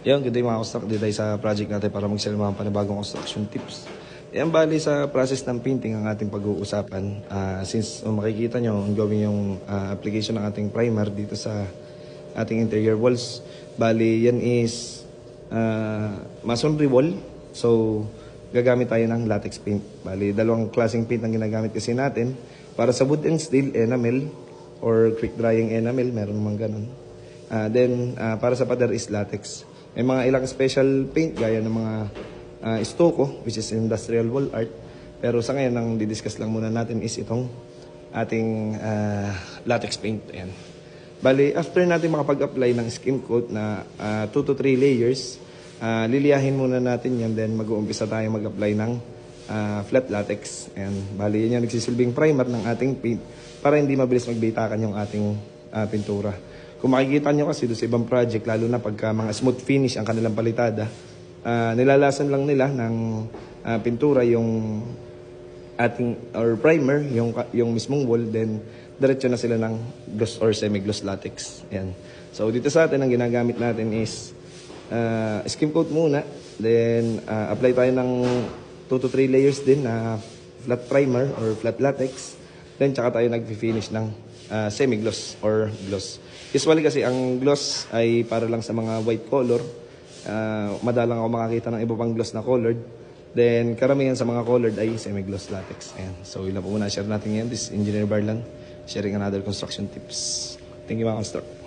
Yan, good day mga construct. Dito tayo sa project natin para mag-share mga panibagong construction tips. Yan, bali sa process ng painting ang ating pag-uusapan. Since makikita nyo, ongoing yung application ng ating primer dito sa ating interior walls. Bali, yan is masonry wall. So, gagamit tayo ng latex paint. Bali, dalawang klaseng paint ang ginagamit kasi natin. Para sa wood and steel, enamel or quick drying enamel, meron naman ganun. Then, para sa pader is latex. May mga ilang special paint gaya ng mga stucco, which is industrial wall art. Pero sa ngayon, ang didiscuss lang muna natin is itong ating latex paint. Ayan. Bali, after natin makapag-apply ng skim coat na 2 to 3 layers, liliyahin muna natin yan. Then, mag-uumpisa tayo mag-apply ng flat latex. Ayan. Bali, yan yung nagsisilbing primer ng ating paint para hindi mabilis magbitakan yung ating pintura. Kung makikita nyo kasi doon sa ibang project, lalo na pagka mga smooth finish ang kanilang palitada, nilalasan lang nila ng pintura yung ating or primer, yung mismong wall, then diretso na sila ng gloss or semi-gloss latex. Ayan. So dito sa atin, ang ginagamit natin is skim coat muna, then apply tayo ng 2 to 3 layers din na flat primer or flat latex, then tsaka tayo nag-finish ng semi-gloss or gloss. Usually kasi ang gloss ay para lang sa mga white color. Madalang ako makakita ng iba pang gloss na colored. Then karamihan sa mga colored ay semi-gloss latex. Ayan. So yun lang po muna share natin ngayon. This is Engineer Barlan sharing another construction tips. Thank you mga construct.